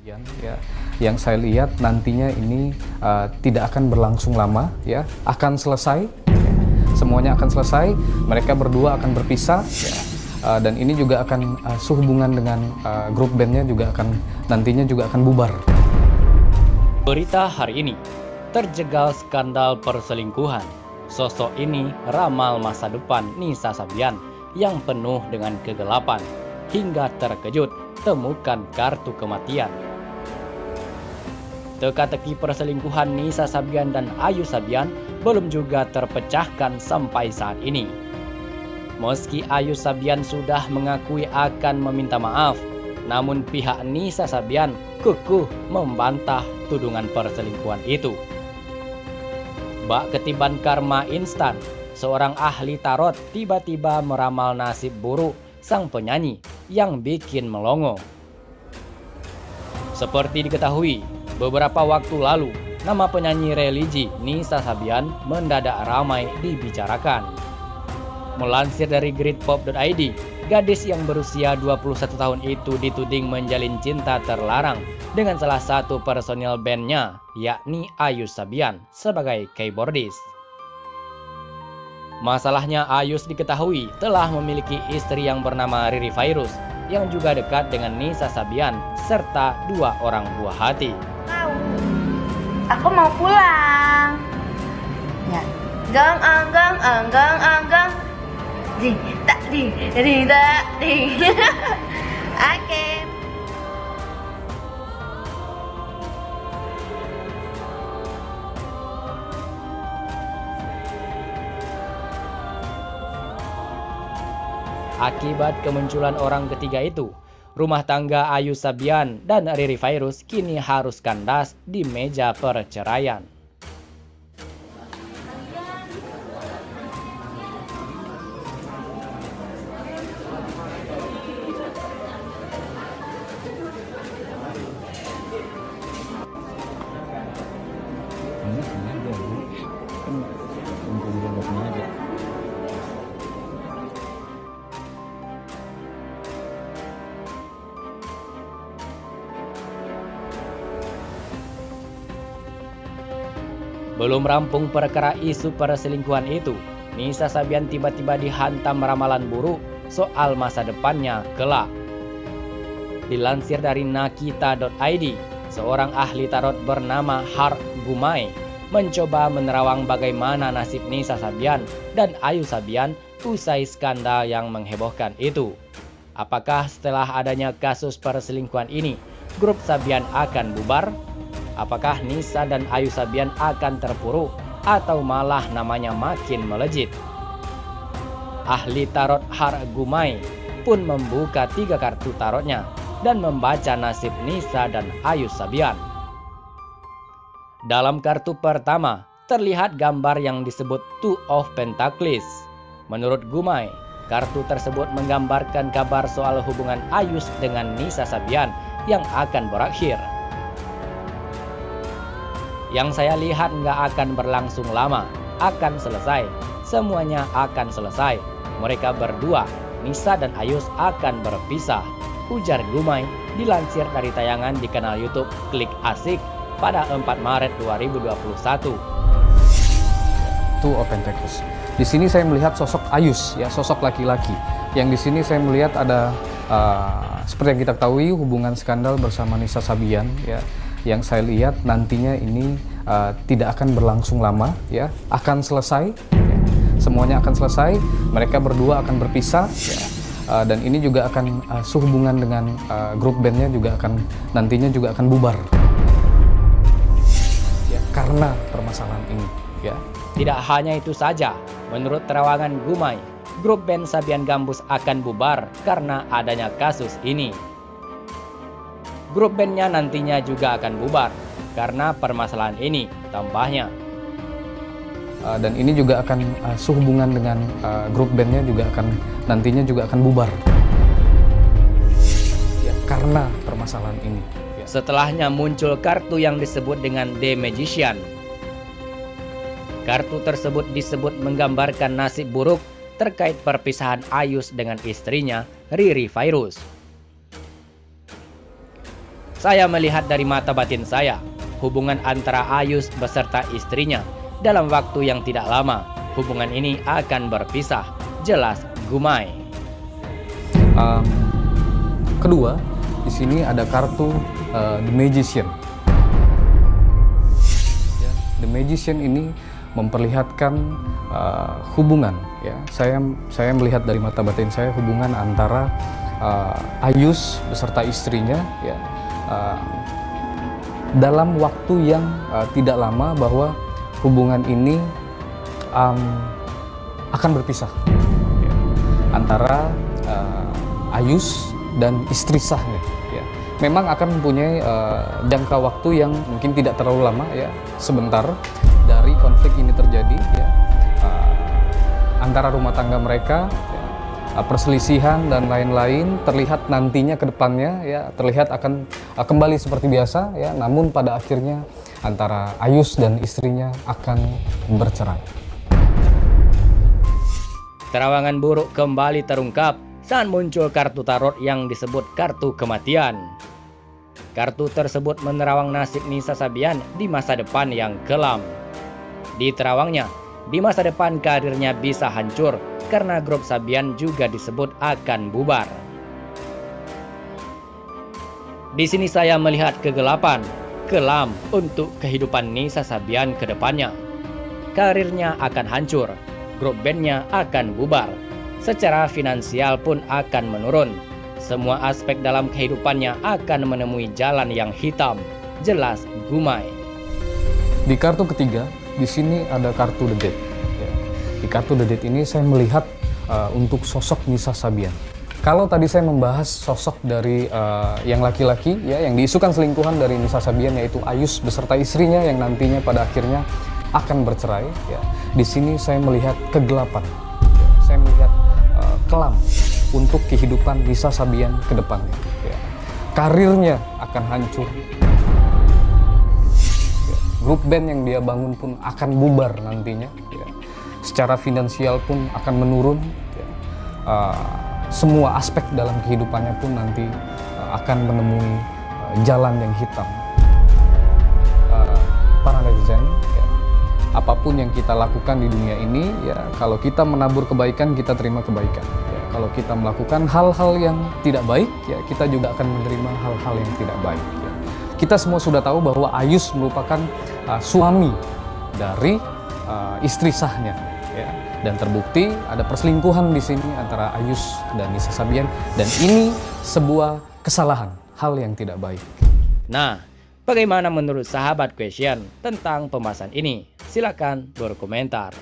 Ya, yang saya lihat nantinya ini tidak akan berlangsung lama, ya, akan selesai, ya. Semuanya akan selesai, mereka berdua akan berpisah, ya. Dan ini juga akan sehubungan dengan grup bandnya juga akan nantinya juga akan bubar. Berita hari ini, terjegal skandal perselingkuhan. Sosok ini ramal masa depan Nisa Sabian yang penuh dengan kegelapan. Hingga terkejut temukan kartu kematian. Teka-teki perselingkuhan Nisa Sabian dan Ayu Sabian belum juga terpecahkan sampai saat ini. Meski Ayu Sabian sudah mengakui akan meminta maaf, namun pihak Nisa Sabian kukuh membantah tudungan perselingkuhan itu. Bak ketiban karma instan, seorang ahli tarot tiba-tiba meramal nasib buruk sang penyanyi yang bikin melongo. Seperti diketahui, beberapa waktu lalu, nama penyanyi religi Nisa Sabian mendadak ramai dibicarakan. Melansir dari gridpop.id, gadis yang berusia 21 tahun itu dituding menjalin cinta terlarang dengan salah satu personil bandnya, yakni Ayu Sabian sebagai keyboardis. Masalahnya Ayus diketahui telah memiliki istri yang bernama Riri Virus yang juga dekat dengan Nisa Sabian serta 2 orang buah hati. Aku mau pulang. Ya. Gang. Ding tak ding. Oke. Akibat kemunculan orang ketiga itu, rumah tangga Ayu Sabian dan Riri Virus kini harus kandas di meja perceraian. Belum rampung perkara isu perselingkuhan itu, Nisa Sabian tiba-tiba dihantam ramalan buruk soal masa depannya kelak. Dilansir dari nakita.id, seorang ahli tarot bernama Har Gumai mencoba menerawang bagaimana nasib Nisa Sabian dan Ayu Sabian usai skandal yang menghebohkan itu. Apakah setelah adanya kasus perselingkuhan ini, grup Sabian akan bubar? Apakah Nisa dan Ayu Sabian akan terpuruk atau malah namanya makin melejit? Ahli tarot Har Gumai pun membuka 3 kartu tarotnya dan membaca nasib Nisa dan Ayu Sabian. Dalam kartu pertama terlihat gambar yang disebut Two of Pentacles. Menurut Gumai, kartu tersebut menggambarkan kabar soal hubungan Ayus dengan Nisa Sabian yang akan berakhir. Yang saya lihat nggak akan berlangsung lama, akan selesai. Semuanya akan selesai. Mereka berdua, Nisa dan Ayus akan berpisah, ujar Gumai dilansir dari tayangan di kanal YouTube Klik Asik pada 4 Maret 2021. Two of Pentacles. Di sini saya melihat sosok Ayus, ya, sosok laki-laki. Yang di sini saya melihat ada seperti yang kita ketahui hubungan skandal bersama Nisa Sabian, ya. Yang saya lihat nantinya ini tidak akan berlangsung lama, ya, akan selesai, ya. Semuanya akan selesai, mereka berdua akan berpisah, ya. Dan ini juga akan sehubungan dengan grup bandnya juga akan nantinya juga akan bubar, ya, karena permasalahan ini, ya. Tidak hanya itu saja, menurut terawangan Gumai, grup band Sabian Gambus akan bubar karena adanya kasus ini. Grup bandnya nantinya juga akan bubar karena permasalahan ini, tambahnya. Dan ini juga akan sehubungan dengan grup bandnya juga akan nantinya juga akan bubar, ya, karena permasalahan ini. Ya. Setelahnya muncul kartu yang disebut dengan The Magician. Kartu tersebut disebut menggambarkan nasib buruk terkait perpisahan Ayus dengan istrinya Riri Virus. Saya melihat dari mata batin saya, hubungan antara Ayus beserta istrinya dalam waktu yang tidak lama, hubungan ini akan berpisah. Jelas Gumai. Kedua, di sini ada kartu The Magician. Ya, The Magician ini memperlihatkan hubungan. Ya, saya melihat dari mata batin saya hubungan antara Ayus beserta istrinya. Ya, dalam waktu yang tidak lama bahwa hubungan ini akan berpisah ya, antara Ayus dan istri sahnya. Ya. Memang akan mempunyai jangka waktu yang mungkin tidak terlalu lama, ya, sebentar dari konflik ini terjadi, ya, antara rumah tangga mereka, ya, perselisihan dan lain-lain terlihat nantinya ke depannya, ya, terlihat akan kembali seperti biasa, ya, namun pada akhirnya antara Ayus dan istrinya akan bercerai. Terawangan buruk kembali terungkap saat muncul kartu tarot yang disebut kartu kematian. Kartu tersebut menerawang nasib Nisa Sabian di masa depan yang kelam. Di terawangnya, di masa depan karirnya bisa hancur karena grup Sabian juga disebut akan bubar. Di sini saya melihat kegelapan, kelam untuk kehidupan Nisa Sabian ke depannya. Karirnya akan hancur, grup bandnya akan bubar, secara finansial pun akan menurun. Semua aspek dalam kehidupannya akan menemui jalan yang hitam. Jelas Gumai. Di kartu ketiga, di sini ada kartu The Dead. Ya. Di kartu The Dead ini saya melihat untuk sosok Nisa Sabian. Kalau tadi saya membahas sosok dari yang laki-laki, ya, yang diisukan selingkuhan dari Nisa Sabian, yaitu Ayus beserta istrinya yang nantinya pada akhirnya akan bercerai. Ya. Di sini saya melihat kegelapan. Ya. Saya melihat kelam untuk kehidupan Nisa Sabian ke depannya. Ya. Karirnya akan hancur. Ya. Grup band yang dia bangun pun akan bubar nantinya. Ya. Secara finansial pun akan menurun. Ya. Semua aspek dalam kehidupannya pun nanti akan menemui jalan yang hitam. Para netizen, ya, apapun yang kita lakukan di dunia ini, ya, kalau kita menabur kebaikan, kita terima kebaikan. Ya, kalau kita melakukan hal-hal yang tidak baik, ya, kita juga akan menerima hal-hal yang tidak baik. Ya. Kita semua sudah tahu bahwa Ayus merupakan suami dari istri sahnya, ya. Dan terbukti ada perselingkuhan di sini antara Ayus dan Nisa Sabian, dan ini sebuah kesalahan, hal yang tidak baik. Nah, bagaimana menurut sahabat Question tentang pembahasan ini? Silakan berkomentar.